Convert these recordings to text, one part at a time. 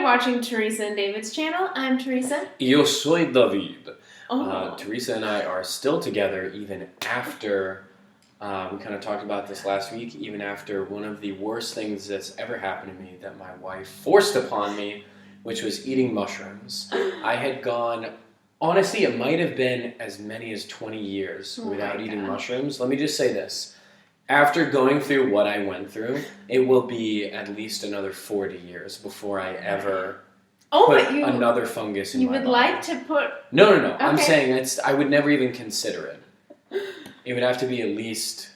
watching Theresa and David's channel. I'm Theresa. Yo soy David. Oh. Theresa and I are still together even after, we kind of talked about this last week, even after one of the worst things that's ever happened to me that my wife forced upon me, which was eating mushrooms. I had gone, honestly, it might have been as many as 20 years without eating mushrooms. Let me just say this. After going through what I went through, it will be at least another 40 years before I ever put another fungus in my body. You would like to put... No. Okay. I'm saying I would never even consider it. It would have to be at least...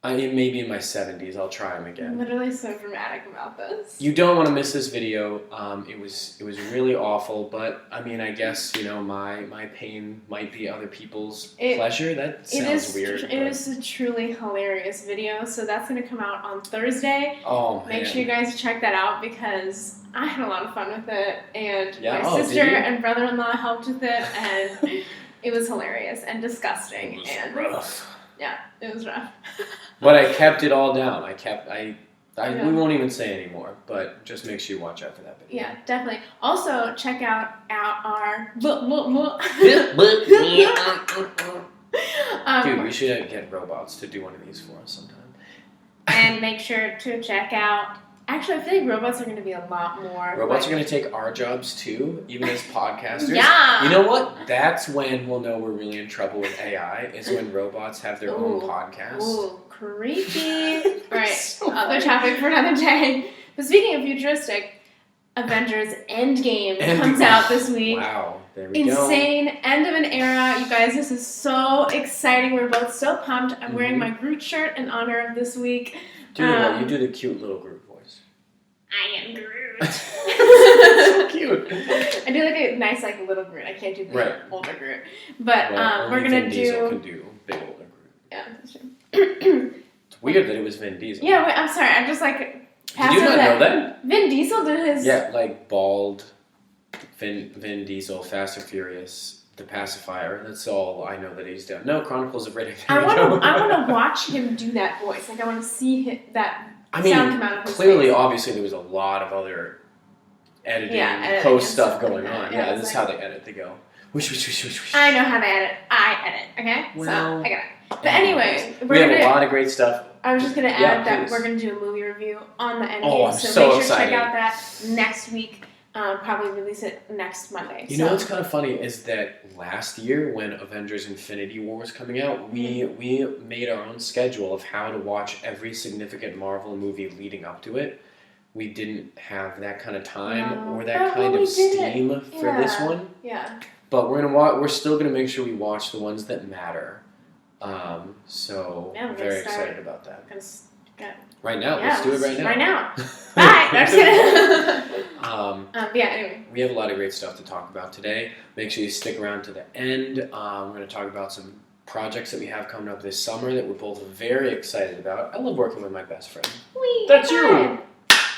maybe in my 70s, I'll try them again. I'm literally so dramatic about this. You don't want to miss this video. It was really awful, but I mean, I guess, my pain might be other people's pleasure. That sounds weird. It is a truly hilarious video, so that's going to come out on Thursday. Oh, man. Make sure you guys check that out because I had a lot of fun with it, and my sister did you? and brother-in-law helped with it, and it was hilarious and disgusting. It was and rough. Yeah, it was rough. But I kept it all down. We won't even say anymore, but just make sure you watch out for that video. Yeah, definitely. Also, check out our... Dude, we should get robots to do one of these for us sometime. And make sure to check out... Actually, I feel like robots are going to be a lot more... Robots are going to take our jobs, too, even as podcasters. Yeah! You know what? That's when we'll know we're really in trouble with AI, is when robots have their own podcast. Ooh, creepy. Right, so other topic for another day. But speaking of futuristic, Avengers Endgame comes out this week. Wow, there we go. Insane, end of an era. You guys, this is so exciting. We're both so pumped. I'm wearing my Groot shirt in honor of this week. You do the cute little Groot voice. I am Groot. So cute. I do like a nice little Groot. I can't do the older Groot. But we're Vin gonna Diesel can do big older Groot. Yeah, that's true. It's weird that it was Vin Diesel. Yeah, wait, I'm sorry. I'm just Did you not know that? Vin Diesel did his... Yeah, bald Vin Diesel, Fast and Furious, The Pacifier. That's all I know that he's done. No, Chronicles of Riddick. I want to watch him do that voice. I want to see that sound come out of his clearly, face. Obviously, there was a lot of other editing, editing post stuff and going on. Yeah, this is how they edit. They go, whoosh, whoosh, whoosh, whoosh, whoosh. I know how they edit. I edit, okay? Well, so, I got it. But anyway, we have a lot of great stuff. I was just going to add that we're going to do a movie review on the Endgame. Oh, I'm so so make sure excited. to check out that next week. Probably release it next Monday. You know what's kind of funny is that last year when Avengers Infinity War was coming out, we made our own schedule of how to watch every significant Marvel movie leading up to it. We didn't have that kind of time or that kind of steam for this one. Yeah. But we're still gonna make sure we watch the ones that matter. So I'm very excited about that. Right now, let's do it right now. Right now. Bye. No, I'm just kidding. Anyway. We have a lot of great stuff to talk about today. Make sure you stick around to the end. We're going to talk about some projects that we have coming up this summer that we're both very excited about. I love working with my best friend. That's you!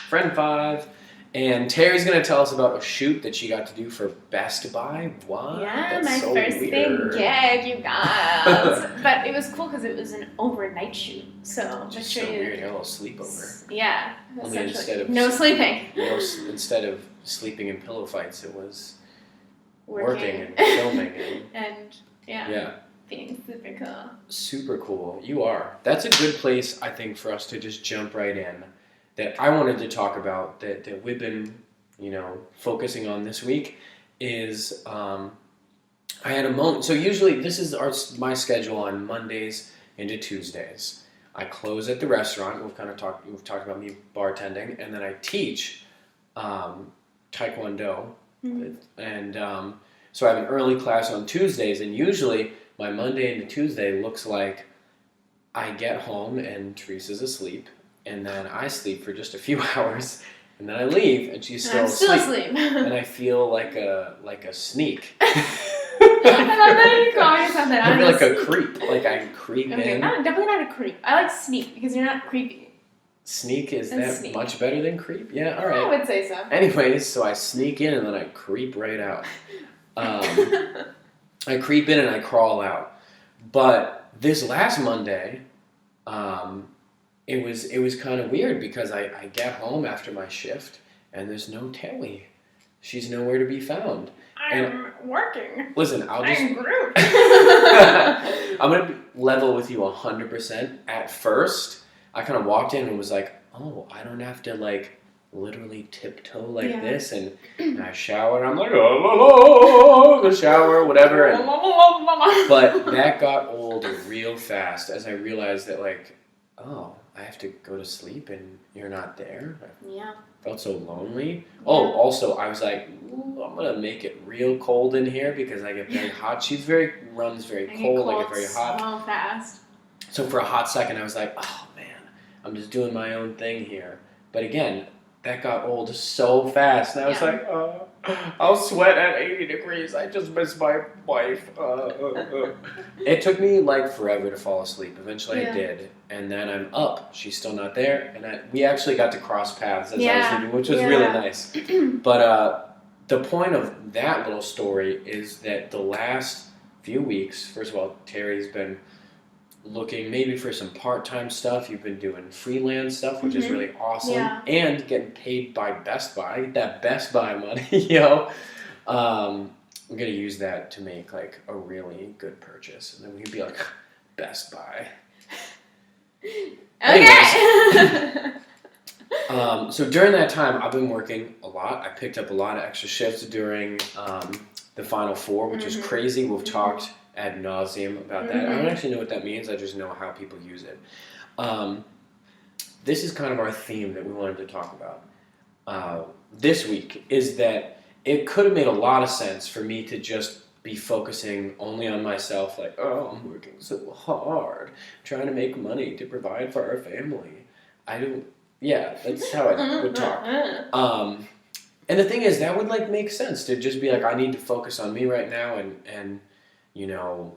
Friend 5. And Terry's going to tell us about a shoot that she got to do for Best Buy. What? Yeah, That's my so first weird. big gig, you guys. But it was cool because it was an overnight shoot. So just so weird. You had a little sleepover. Yeah. Only instead of no sleeping. Instead of sleeping in pillow fights, it was working and filming. and being super cool. Super cool. You are. That's a good place, I think, for us to just jump right in. That I wanted to talk about that we've been, focusing on this week is I had a moment. So usually this is my schedule on Mondays into Tuesdays. I close at the restaurant. We've talked about me bartending, and then I teach Taekwondo, and so I have an early class on Tuesdays. And usually my Monday into Tuesday looks like I get home and Teresa's asleep. And then I sleep for just a few hours, and then I leave, and she's still asleep. And I feel like a sneak. I love that you're calling yourself that. I feel like a creep. Like I creep in. Definitely not a creep. I like sneak because you're not creepy. Sneak is much better than creep? Yeah, all right. I would say so. Anyways, so I sneak in and then I creep right out. I creep in and I crawl out. But this last Monday, it was kind of weird because I get home after my shift and there's no Terry. She's nowhere to be found. I'm working. Listen, I'm Groot. I'm going to level with you 100%. At first, I kind of walked in and was like, oh, I don't have to, like, literally tiptoe like this. And I shower, and I'm like, oh, the shower, whatever. And, but that got old real fast as I realized that, like, oh, I have to go to sleep and you're not there. Yeah. I felt so lonely. Oh, also, I was like, ooh, I'm going to make it real cold in here because I get very hot. She runs very cold, I get very hot. So fast. So for a hot second, I was like, oh, man, I'm just doing my own thing here. But again, that got old so fast. And I was like, I'll sweat at 80 degrees. I just miss my wife. It took me like forever to fall asleep. Eventually I did. And then I'm up. She's still not there. And we actually got to cross paths as I was leaving, which was really nice. But the point of that little story is that the last few weeks, first of all, Terry's been looking maybe for some part-time stuff. You've been doing freelance stuff, which is really awesome. Yeah. And getting paid by Best Buy. Get that Best Buy money, yo. I'm going to use that to make like a really good purchase. And then we can be like, Best Buy. Okay. So during that time, I've been working a lot. I picked up a lot of extra shifts during the Final Four, which is crazy. We've talked ad nauseum about that. I don't actually know what that means. I just know how people use it. This is kind of our theme that we wanted to talk about this week, is that it could have made a lot of sense for me to just be focusing only on myself, like, oh, I'm working so hard, trying to make money to provide for our family. That's how I would talk. And the thing is, that would, like, make sense to just be like, I need to focus on me right now and you know,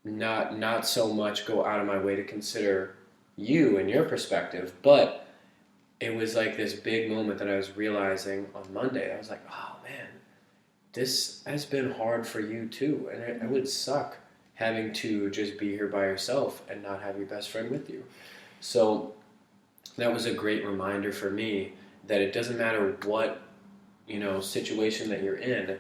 not so much go out of my way to consider you and your perspective. But it was like this big moment that I was realizing on Monday. I was like, oh, man, this has been hard for you too. And it would suck having to just be here by yourself and not have your best friend with you. So that was a great reminder for me that it doesn't matter what, situation that you're in.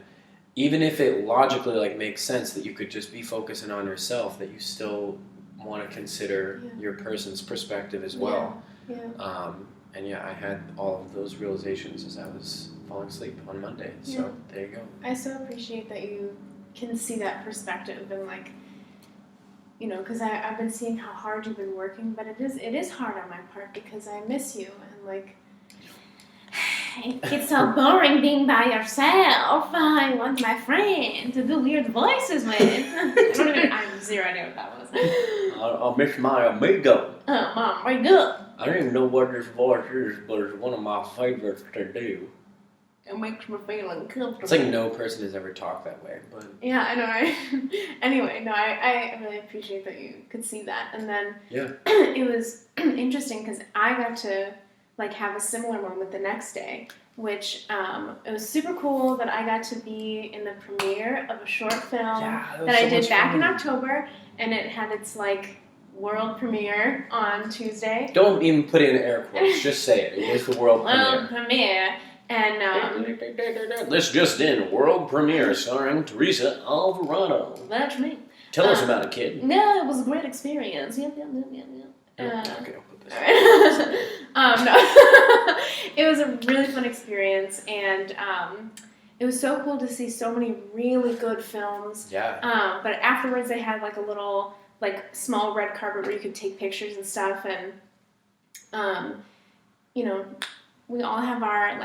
Even if it logically makes sense that you could just be focusing on yourself, that you still want to consider your person's perspective as well. I had all of those realizations as I was falling asleep on Monday. So there you go. I so appreciate that you can see that perspective and because I've been seeing how hard you've been working, but it is hard on my part because I miss you and it gets so boring being by yourself. I want my friend to do weird voices with. I have zero idea what that was. I miss my amigo. My amigo. I don't even know what this voice is, but it's one of my favorites to do. It makes me feel uncomfortable. It's like no person has ever talked that way, but... Yeah, I know. Anyway, I really appreciate that you could see that. And then it was interesting because I got to have a similar moment the next day, which it was super cool that I got to be in the premiere of a short film that I did back in October, and it had its world premiere on Tuesday. Don't even put it in air quotes, just say it. It was the world premiere. World premiere. And this just in, world premiere starring Theresa Alvarado. That's me. Tell us about it, kid. Yeah, it was a great experience. Yep. Okay, I'll put this. No, it was a really fun experience, and it was so cool to see so many really good films. Yeah. But afterwards, they had a little small red carpet where you could take pictures and stuff, and we all have our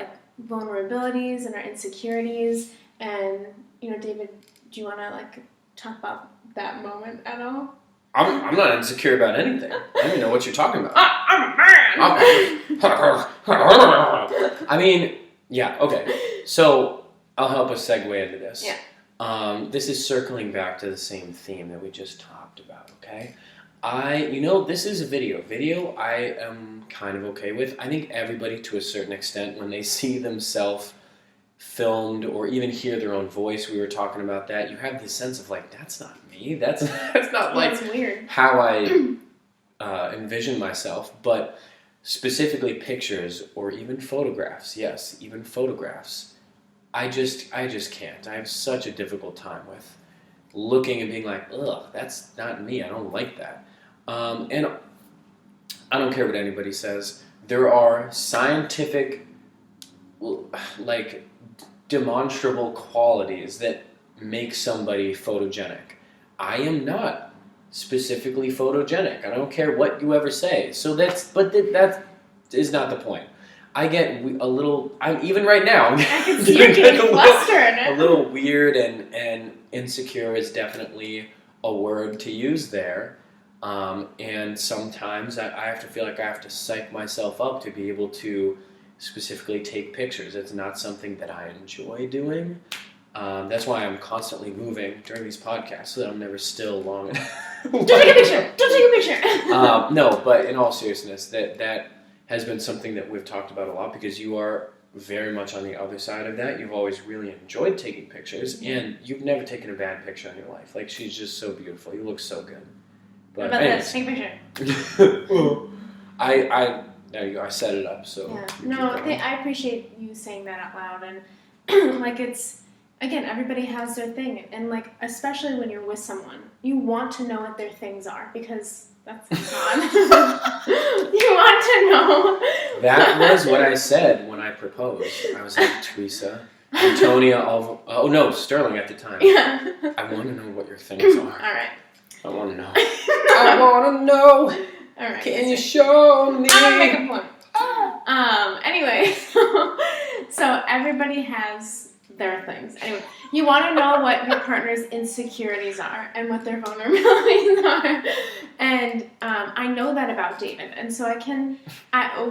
vulnerabilities and our insecurities, and David, do you want to talk about that moment at all? I'm not insecure about anything. I don't even know what you're talking about. I'm a man. Okay. So I'll help us segue into this. Yeah. This is circling back to the same theme that we just talked about, okay? This is a video. Video I am kind of okay with. I think everybody, to a certain extent, when they see themselves filmed or even hear their own voice, we were talking about that, you have this sense of that's not me. That's not that's weird. how I envision myself. But specifically pictures or even photographs. Yes, even photographs. I just can't. I have such a difficult time with looking and being like, ugh, that's not me. I don't like that. And I don't care what anybody says. There are scientific, like, demonstrable qualities that make somebody photogenic. I am not specifically photogenic. I don't care what you ever say. So that is not the point. I get a little, even right now, I can see you getting flustered. A little weird and insecure is definitely a word to use there. And sometimes I have to feel like I have to psych myself up to be able to specifically take pictures. It's not something that I enjoy doing. That's why I'm constantly moving during these podcasts so that I'm never still long enough. Don't take a picture! Don't take a picture! No, but in all seriousness, that has been something that we've talked about a lot because you are very much on the other side of that. You've always really enjoyed taking pictures, and you've never taken a bad picture in your life. Like, she's just so beautiful. You look so good. But what about this? Take a picture. There you go. I set it up, so. Yeah. No, I appreciate you saying that out loud, and like it's. Again, everybody has their thing, and like especially when you're with someone, you want to know what their things are because that's fun. You want to know. That was what I said when I proposed. I was like, Teresa, Antonia, Sterling at the time. Yeah. I want to know what your things are. All right. I want to know. I want to know. All right. Can you show me? I'm gonna make a point. Anyway, so everybody has their things. Anyway, you want to know what your partner's insecurities are and what their vulnerabilities are. And I know that about David. And so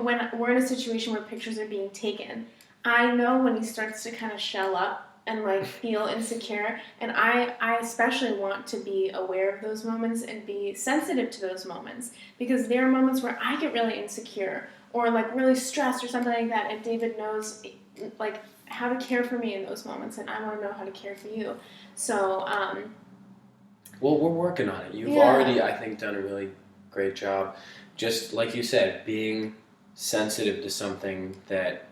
when we're in a situation where pictures are being taken, I know when he starts to kind of shell up and like feel insecure. And I especially want to be aware of those moments and be sensitive to those moments because there are moments where I get really insecure or like really stressed or something like that. And David knows like how to care for me in those moments, and I want to know how to care for you. So, well, we're working on it. You've already, I think, done a really great job. Just like you said, being sensitive to something that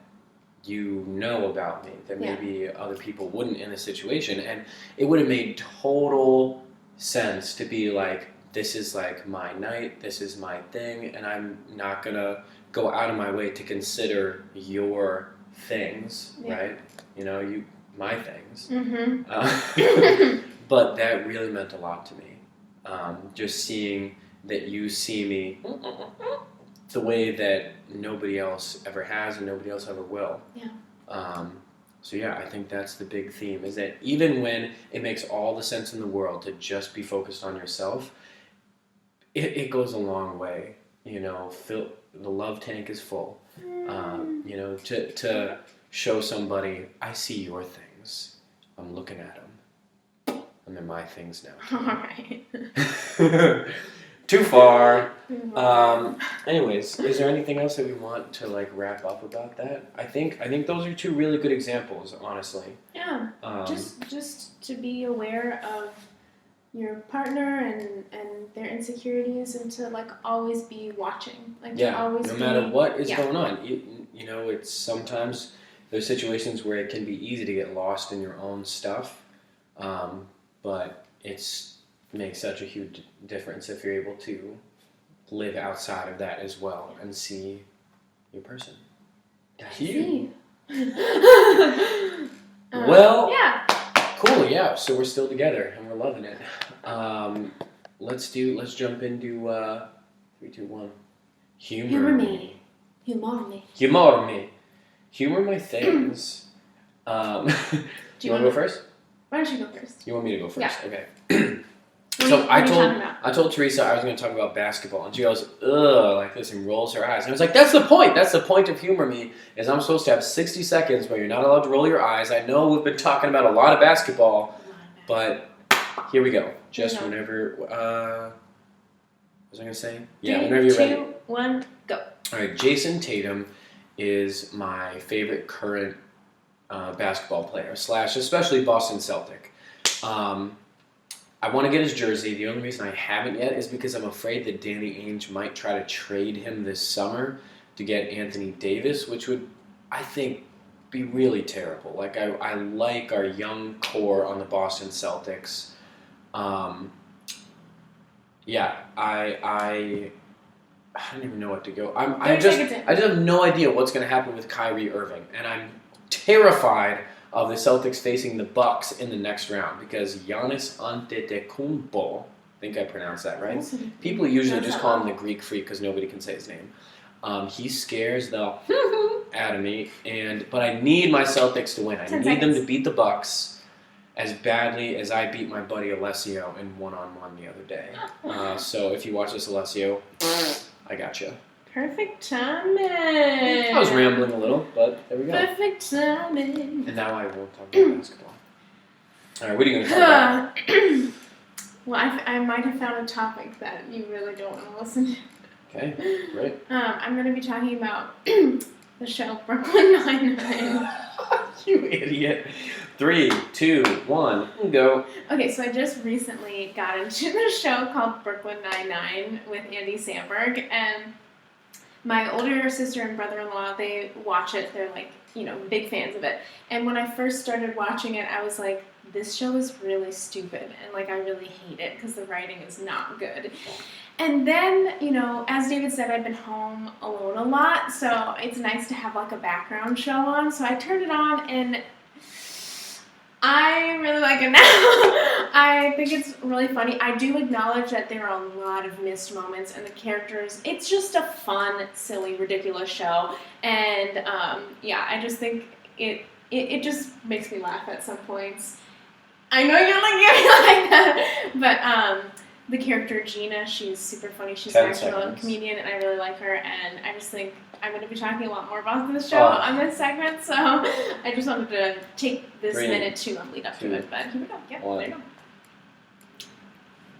you know about me that maybe other people wouldn't in a situation, and it would have made total sense to be like, this is like my night, this is my thing, and I'm not gonna go out of my way to consider your things, right? You know, my things. Mm-hmm. But that really meant a lot to me. Just seeing that you see me the way that nobody else ever has and nobody else ever will. Yeah. So yeah, I think that's the big theme, is that even when it makes all the sense in the world to just be focused on yourself, it goes a long way. You know, the love tank is full. You know, to show somebody, I see your things. I'm looking at them. And they're my things now. All right. Too far. Anyways, is there anything else that we want to like wrap up about that? I think those are two really good examples, honestly. Yeah. Just to be aware of your partner and their insecurities, and to like always be watching, like to always no matter what is going on. You know, it's sometimes there's situations where it can be easy to get lost in your own stuff, but it makes such a huge difference if you're able to live outside of that as well and see your person. See. Well, yeah. Cool, yeah. So we're still together and we're loving it. Let's jump into 3, 2, 1. Humor me. Humor my things. Do you want to go first? Why don't you go first? You want me to go first? Yeah. Okay. So I told Teresa I was going to talk about basketball, and she goes, ugh, like this, and rolls her eyes. And I was like, that's the point. That's the point of Humor Me, is I'm supposed to have 60 seconds where you're not allowed to roll your eyes. I know we've been talking about a lot of basketball, but here we go. Just whenever, what was I going to say? Yeah, whenever you're ready. 2, 1, go. All right, Jason Tatum is my favorite current basketball player, / especially Boston Celtic. I want to get his jersey. The only reason I haven't yet is because I'm afraid that Danny Ainge might try to trade him this summer to get Anthony Davis, which would, I think, be really terrible. Like, I like our young core on the Boston Celtics. I don't even know what to go. I just have no idea what's going to happen with Kyrie Irving, and I'm terrified of the Celtics facing the Bucks in the next round because Giannis Antetokounmpo, I think I pronounced that right. People usually just call him the Greek Freak because nobody can say his name. He scares the out of me, but I need my Celtics to win. I need them to beat the Bucks as badly as I beat my buddy Alessio in one-on-one the other day. So if you watch this, Alessio, I got you. Perfect timing. I was rambling a little, but there we go. Perfect timing. And now I won't talk about basketball. All right, what are you going to talk about? Well, I might have found a topic that you really don't want to listen to. Okay, great. I'm going to be talking about the show Brooklyn Nine-Nine. You idiot. 3, 2, 1, go. Okay, so I just recently got into the show called Brooklyn Nine-Nine with Andy Samberg, and my older sister and brother-in-law, they watch it. They're like, big fans of it. And when I first started watching it, I was like, this show is really stupid, and like I really hate it because the writing is not good. And then, as David said, I've been home alone a lot, so it's nice to have like a background show on. So I turned it on, and I really like it now. I think it's really funny. I do acknowledge that there are a lot of missed moments, and the characters, it's just a fun, silly, ridiculous show. And I just think it just makes me laugh at some points. I know you're like that, but the character Gina, she's super funny. She's an actual comedian, and I really like her. And I just think I'm going to be talking a lot more about this show on this segment, so I just wanted to take this minute to lead up to it. But here we go. Yep, there you go.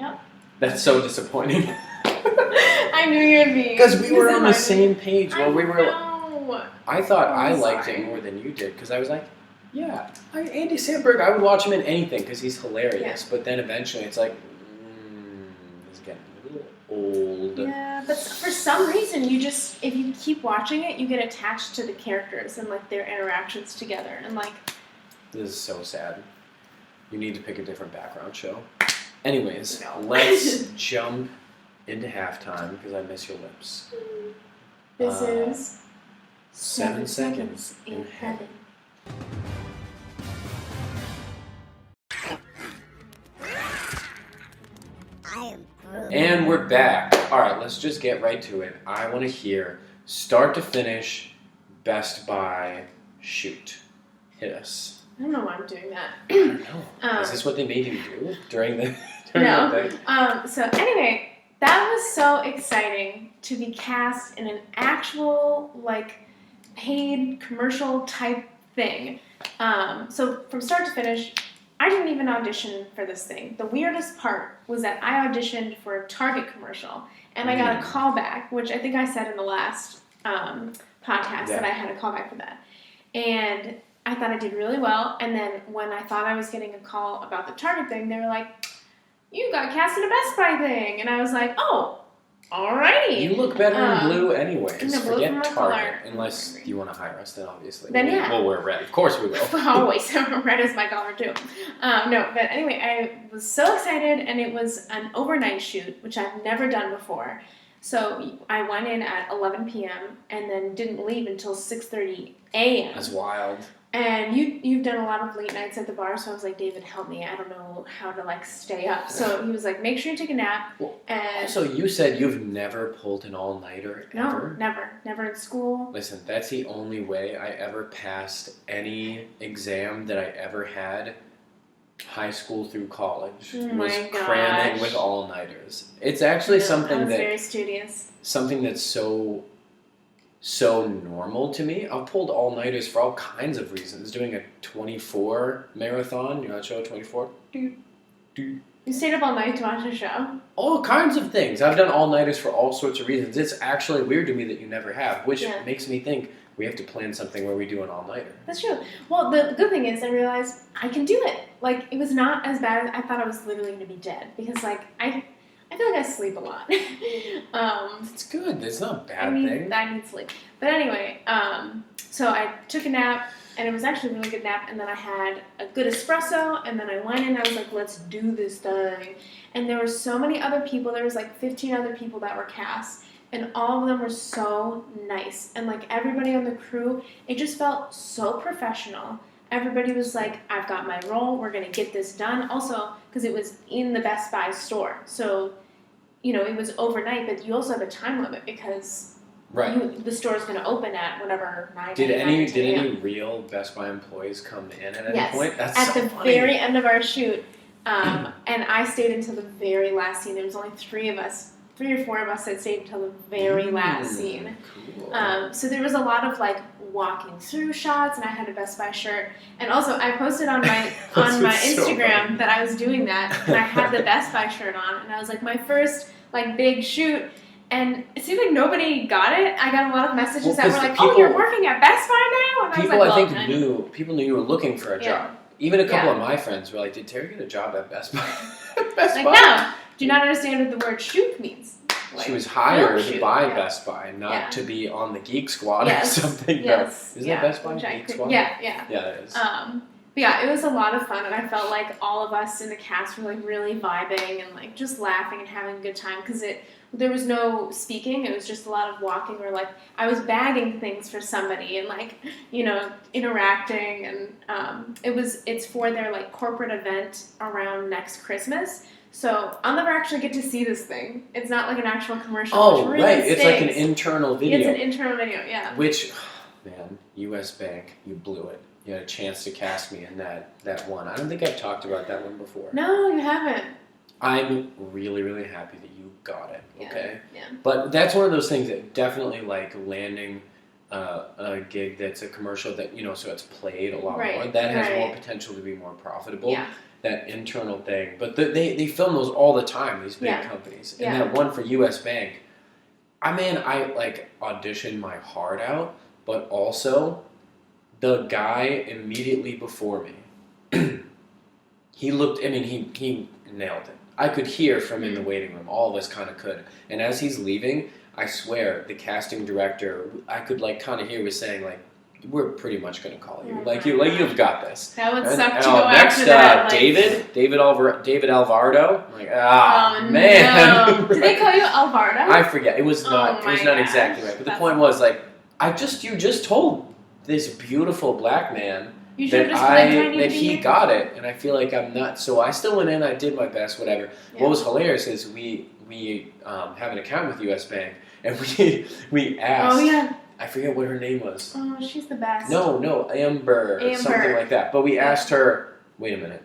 Yep. That's so disappointing. I knew you'd be. Because we were on the same page where we were. I thought I liked sorry. it more than you did because I was like, yeah, Andy Samberg, I would watch him in anything because he's hilarious. Yeah. But then eventually it's like, he's getting a little old. Yeah, but for some reason if you keep watching it, you get attached to the characters and like their interactions together and like. This is so sad. You need to pick a different background show. Anyways, let's jump into halftime because I miss your lips. This is 7 seconds in heaven. And we're back. All right, let's just get right to it. I want to hear start to finish, best buy, shoot. Hit us. I don't know why I'm doing that. I don't know. Is this what they made you do during the no. thing? So anyway, that was so exciting to be cast in an actual like paid commercial type thing. So from start to finish, I didn't even audition for this thing. The weirdest part was that I auditioned for a Target commercial, and I got a call back, which I think I said in the last podcast that I had a call back for that. And I thought I did really well, and then when I thought I was getting a call about the Target thing, they were like, you got cast in a Best Buy thing. And I was like, oh, alrighty. You look better in blue anyways. No, blue forget from Target. Unless you want to hire us, then obviously. Then we'll wear red. Of course we will. Always. Red is my color too. No, but anyway, I was so excited, and it was an overnight shoot, which I've never done before. So I went in at 11 p.m. and then didn't leave until 6:30 a.m. That's wild. And you've done a lot of late nights at the bar, so I was like, David, help me. I don't know how to like stay up. So he was like, make sure you take a nap. And so you said you've never pulled an all-nighter ever? No, never in school. Listen, that's the only way I ever passed any exam that I ever had, high school through college, was cramming with all-nighters. It's actually something that very studious. Something that's so normal to me. I've pulled all-nighters for all kinds of reasons. Doing a 24 marathon, you know that show, 24? You stayed up all night to watch a show? All kinds of things. I've done all-nighters for all sorts of reasons. It's actually weird to me that you never have, which makes me think we have to plan something where we do an all-nighter. That's true. Well, the good thing is I realized I can do it. Like, it was not as bad as I thought. I was literally going to be dead because, like, I feel like I sleep a lot. It's good. It's not a bad thing. I need sleep. But anyway, so I took a nap, and it was actually a really good nap, and then I had a good espresso, and then I went in, and I was like, let's do this thing. And there were so many other people. There was like 15 other people that were cast, and all of them were so nice. And like everybody on the crew, it just felt so professional. Everybody was like, I've got my role, we're going to get this done. Also, because it was in the Best Buy store. So, you know, it was overnight, but you also have a time limit because the store is going to open at whatever, 9 Did any real Best Buy employees come in at any point? That's at so the funny. very end of our shoot. And I stayed until the very last scene. There was only 3 or 4 of us that stayed until the very last scene. Cool. So there was a lot of like walking through shots, and I had a Best Buy shirt. And also, I posted on my Instagram that I was doing that, and I had the Best Buy shirt on, and I was like, my first like big shoot. And it seemed like nobody got it. I got a lot of messages that were like, "Oh, you're working at Best Buy now?" And people, I was like, people knew you were looking for a job. Even a couple of my friends were like, "Did Terry get a job at Best Buy?" No. Do you not understand what the word shoot means? Like, she was hired by Best Buy, not to be on the Geek Squad or something. Yes. Isn't that Best Buy Geek Squad? Yeah, it is. But yeah, it was a lot of fun, and I felt like all of us in the cast were like really vibing and like just laughing and having a good time because there was no speaking. It was just a lot of walking, or like I was bagging things for somebody and like, you know, interacting, and it's for their like corporate event around next Christmas. So I'll never actually get to see this thing. It's not like an actual commercial. Oh, really right. It's like an internal video. It's an internal video, yeah. Which, man, U.S. Bank, you blew it. You had a chance to cast me in that one. I don't think I've talked about that one before. No, you haven't. I'm really, really happy that you got it, okay? Yeah. But that's one of those things that definitely, like, landing a gig that's a commercial that, you know, so it's played a lot more. That has more potential to be more profitable. Yeah. That internal thing. But they film those all the time, these big companies. And that one for U.S. Bank, I like, auditioned my heart out, but also the guy immediately before me, he looked, he nailed it. I could hear from in the waiting room. All of us kind of could. And as he's leaving, I swear, the casting director, I could like kind of hear was saying like, we're pretty much going to call you. You've got this. That would suck to go after that. Next, David Alvarado. I'm like, man. No. Did they call you Alvarado? I forget. It was not. It was not exactly right. But the point was like, you just told this beautiful black man that he got it, and I feel like I'm not. So I still went in. I did my best. Whatever. Yeah. What was hilarious is we have an account with U.S. Bank, and we asked. Oh yeah. I forget what her name was. Oh, she's the best. No, Amber, something like that. But we asked her, wait a minute,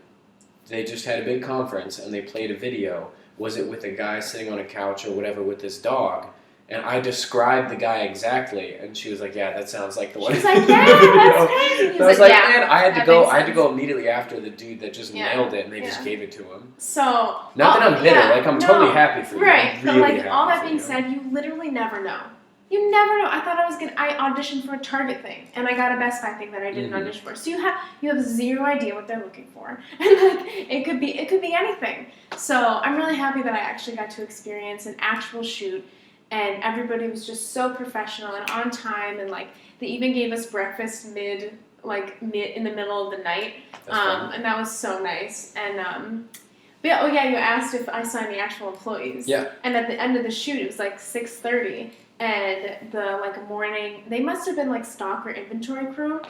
they just had a big conference and they played a video. Was it with a guy sitting on a couch or whatever with his dog? And I described the guy exactly, and she was like, yeah, that sounds like the one. She's like, yeah, that's crazy. So I was like, man, I had to go immediately after the dude that just nailed it, and they just gave it to him. So not that I'm bitter, like I'm totally happy for you. Right, really but like all that being said, you literally never know. You never know. I thought I auditioned for a Target thing, and I got a Best Buy thing that I didn't audition for. So you have zero idea what they're looking for, and like it could be anything. So I'm really happy that I actually got to experience an actual shoot, and everybody was just so professional and on time, and like they even gave us breakfast mid in the middle of the night, and that was so nice. And but yeah, you asked if I signed the actual employees. Yeah. And at the end of the shoot, it was like 6:30. And the morning, they must have been like stock or inventory crew,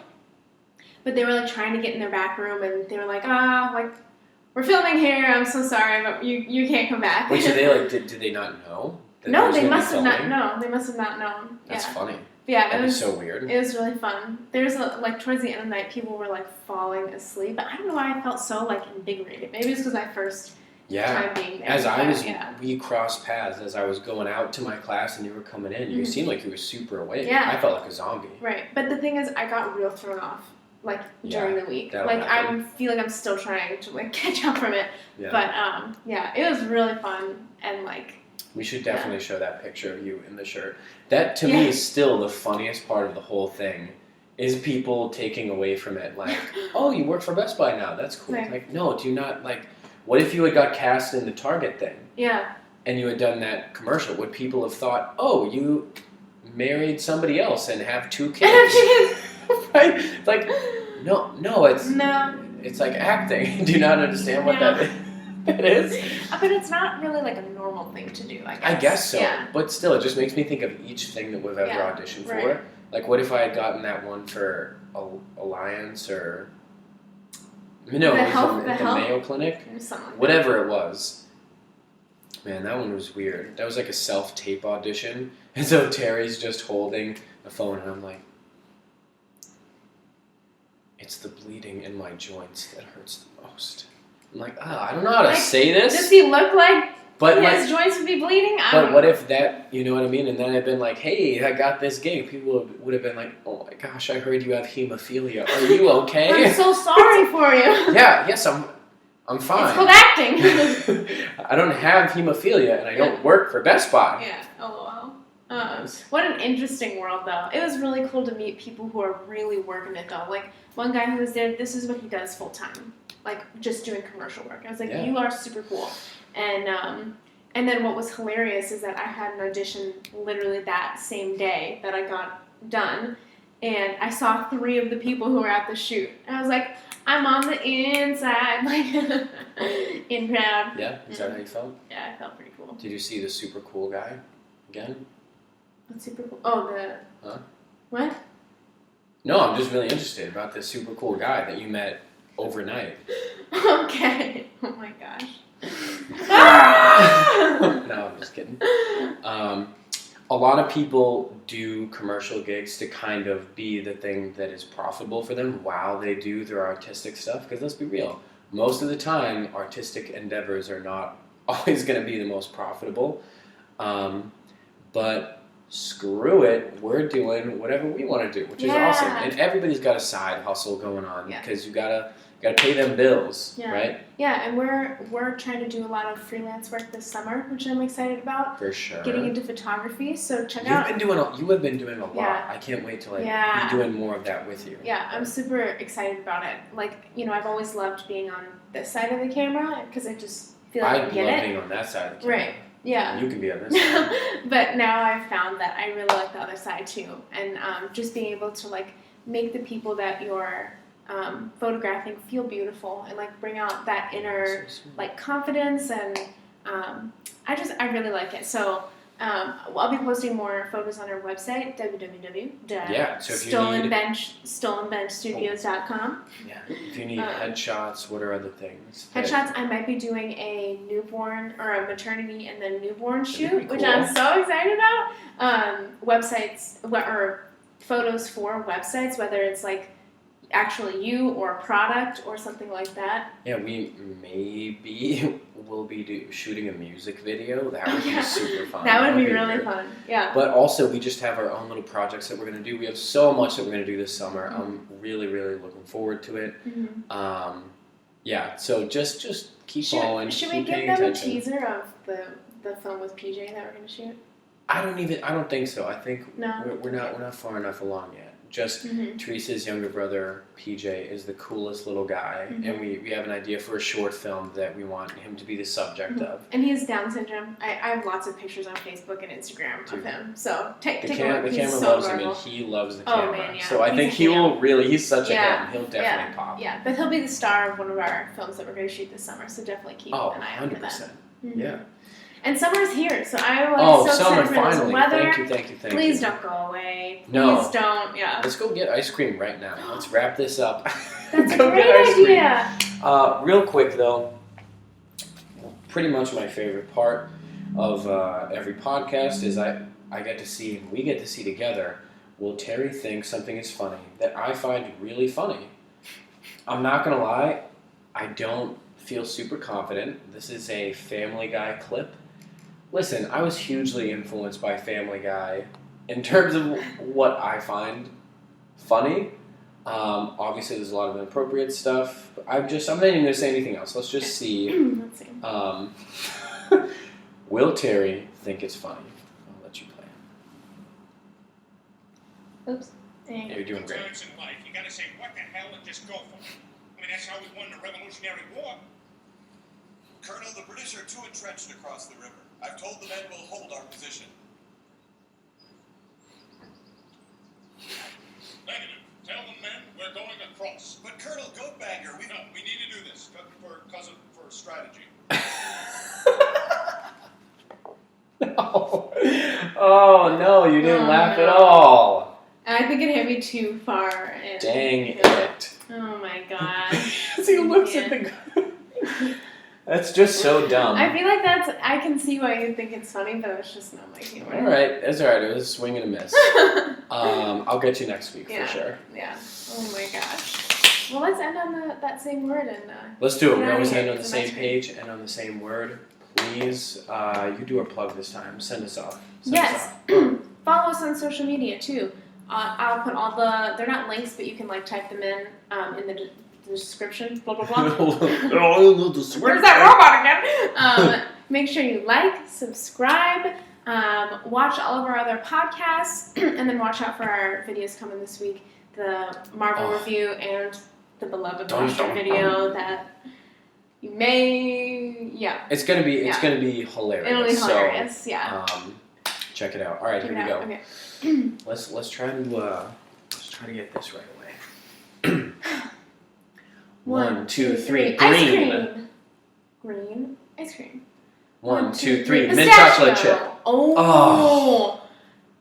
but they were like trying to get in their back room, and they were like, we're filming here. I'm so sorry, but you can't come back. Wait, so they did they not know? No, they must have not known. They must have not known. That's funny. Yeah, it was so weird. It was really fun. There's towards the end of the night, people were like falling asleep, but I don't know why I felt so like invigorated. Maybe it's because I first. Time being there. We crossed paths as I was going out to my class and you were coming in. You seemed like you were super awake. Yeah. I felt like a zombie. Right. But the thing is, I got real thrown off, during the week. I feel like I'm still trying to, catch up from it. Yeah. But, it was really fun and, we should definitely show that picture of you in the shirt. That, to me, is still the funniest part of the whole thing. Is people taking away from it, oh, you work for Best Buy now. That's cool. Right. No, do you not, what if you had got cast in the Target thing? Yeah. and you had done that commercial, would people have thought, oh, you married somebody else and have 2 kids? Right? It's like, no, it's like acting. Do you not understand what that is? But it's not really like a normal thing to do, I guess. I guess so. Yeah. But still, it just makes me think of each thing that we've ever auditioned for. Right. Like, what if I had gotten that one for Alliance or... No, it was the Mayo Clinic. Something like whatever it was. Man, that one was weird. That was like a self-tape audition. And so Terry's just holding a phone, and I'm like, it's the bleeding in my joints that hurts the most. I'm like, I don't know how to say this. Does he look like his joints would be bleeding? But what if that, you know what I mean? And then I'd been like, hey, I got this gig. People would have been like, oh my gosh, I heard you have hemophilia. Are you okay? I'm so sorry for you. Yes, I'm fine. It's called acting. I don't have hemophilia, and I don't work for Best Buy. Yeah, what an interesting world, though. It was really cool to meet people who are really working it, though. Like, one guy who was there, this is what he does full-time. Like, just doing commercial work. I was like, you are super cool. And then what was hilarious is that I had an audition literally that same day that I got done, and I saw 3 of the people who were at the shoot. And I was like, I'm on the inside, like, in proud. Yeah? Is that how you felt? Yeah, I felt pretty cool. Did you see the super cool guy again? What's super cool? Oh, Huh? What? No, I'm just really interested about this super cool guy that you met overnight. Okay. Oh my gosh. No, I'm just kidding. A lot of people do commercial gigs to kind of be the thing that is profitable for them while they do their artistic stuff. Because let's be real, most of the time, artistic endeavors are not always going to be the most profitable. But screw it, we're doing whatever we want to do, which is awesome. And everybody's got a side hustle going on because you gotta pay them bills, right? Yeah, and we're trying to do a lot of freelance work this summer, which I'm excited about. For sure. Getting into photography, so check out. You have been doing a lot. I can't wait to be doing more of that with you. Yeah, I'm super excited about it. Like, I've always loved being on this side of the camera because I just feel like I get it. I love being on that side of the camera. Right. Yeah. You can be on this side. But now I've found that I really like the other side too. And just being able to make the people that you're photographing feel beautiful and bring out that inner confidence and I really like it. So I'll be posting more photos on our website, www.stolenbenchstudios.com. Yeah. If you need headshots, what are other things? Headshots, I might be doing a newborn or a maternity and then newborn shoot, which I'm so excited about. Websites or photos for websites, whether it's actually you or a product or something like that. Yeah, we maybe will be shooting a music video. That would be super fun. That would be really fun. Yeah. But also, we just have our own little projects that we're going to do. We have so much that we're going to do this summer. Mm-hmm. I'm really, really looking forward to it. Mm-hmm. Yeah. So just keep following. Should we give them a teaser of the film with PJ that we're going to shoot? I don't think so. I think we're not far enough along yet. Just Theresa's younger brother, PJ, is the coolest little guy, and we have an idea for a short film that we want him to be the subject of. And he has Down syndrome. I have lots of pictures on Facebook and Instagram of him, so take a look. The camera loves him, and he loves the camera. Oh, man, yeah. So I think he's such a him. He'll definitely pop. Yeah, but he'll be the star of one of our films that we're going to shoot this summer, so definitely keep an eye out for that. 100%. Yeah. And summer's here, so I'm so summer, excited for this finally. weather. Thank you. Please don't go away. No. Please don't, Let's go get ice cream right now. Let's wrap this up. That's a great idea. Real quick, though, pretty much my favorite part of every podcast is we get to see together, will Terry think something is funny that I find really funny? I'm not going to lie, I don't feel super confident. This is a Family Guy clip. Listen, I was hugely influenced by Family Guy in terms of what I find funny. Obviously, there's a lot of inappropriate stuff. I'm not even going to say anything else. Let's just see. Let's see. Will Terry think it's funny? I'll let you play. Oops. Yeah, you're doing great. Times in life, you got to say, what the hell, and just go for it. I mean, that's how we won the Revolutionary War. Colonel, the British are too entrenched across the river. I've told the men we'll hold our position. Negative. Tell the men we're going across. But Colonel Goatbanger, No, we need to do this for strategy. No. Oh no, you didn't laugh at all. I think it hit me too far. And, Dang it. Oh my gosh. As he looks at the... That's just so dumb. I feel like I can see why you think it's funny, but it's just not my humor. Alright, it's alright. It was a swing and a miss. I'll get you next week for sure. Yeah. Oh my gosh. Well, let's end on that same word and. Let's do it. We get out of always here. end on the It's same my turn. page and on the same word. Please, you do a plug this time. Send us off. Yes. Follow us on social media too. I'll put all they're not links, but you can like type them in the description. Blah blah blah. Where's that robot again? Make sure you like, subscribe, watch all of our other podcasts, and then watch out for our videos coming this week. The Marvel review and the beloved Western video that you may, It's gonna be hilarious. It'll be hilarious, so, yeah. Check it out. All right, here we go. Okay. Let's try to get this right away. 1, 2, 3. Green. Ice cream. Green. Ice cream. 1, 2, 3. Mint Pistachio. chocolate chip. Oh.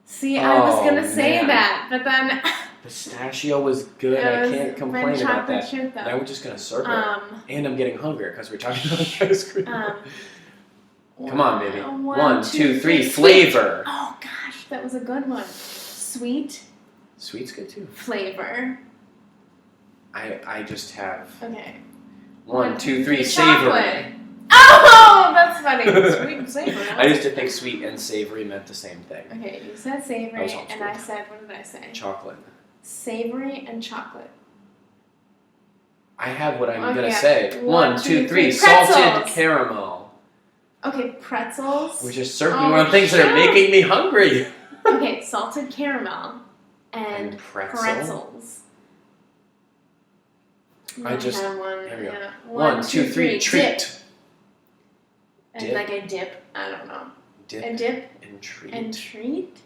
See, I was gonna say man. that, but then Pistachio was good. it I was can't complain mint about chocolate that. chip, though. Now we're just gonna circle. Um, And I'm getting hungry because we're talking about ice cream. Come on, baby. 1, 2, 3. sweet. Flavor. Oh gosh, that was a good one. Sweet Sweet's good too. flavor. I just have Okay. 1, 2, 3. Chocolate. Savory. Oh, that's funny. Sweet and savory. I used to think sweet and savory meant the same thing. Okay, you said That savory, was and homeschooled. I said, what did I say? Chocolate. Savory and chocolate. I have what I'm Okay, gonna say. 1, 2, 3. Pretzels. Salted caramel. Okay, pretzels. We're just circling around things that are making me hungry. Okay, salted caramel and pretzel. pretzels. I just- have one. here we go. Yeah. 1, 2, 3. Dip. Treat. And Dip. like a dip. I don't know. Dip A dip and treat. and treat.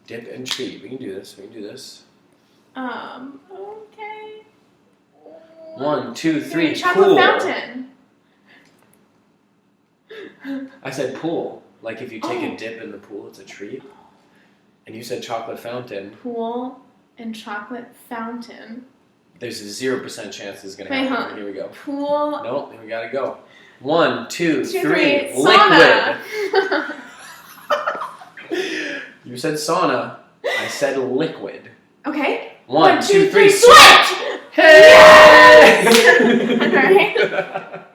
Dip and treat. We can do this. Okay. 1, 2, 3. Chocolate Pool. fountain. I said pool. Like if you take Oh. a dip in the pool, it's a treat. And you said chocolate fountain. Pool and chocolate fountain. There's a 0% chance this is gonna Wait, happen. huh? Here we go. Pool. Nope. We gotta go. 1, 2, 3. 3. Liquid. Sauna. You said sauna. I said liquid. Okay. 1, 2, 3. Sweat. Hey! Yes! Alright.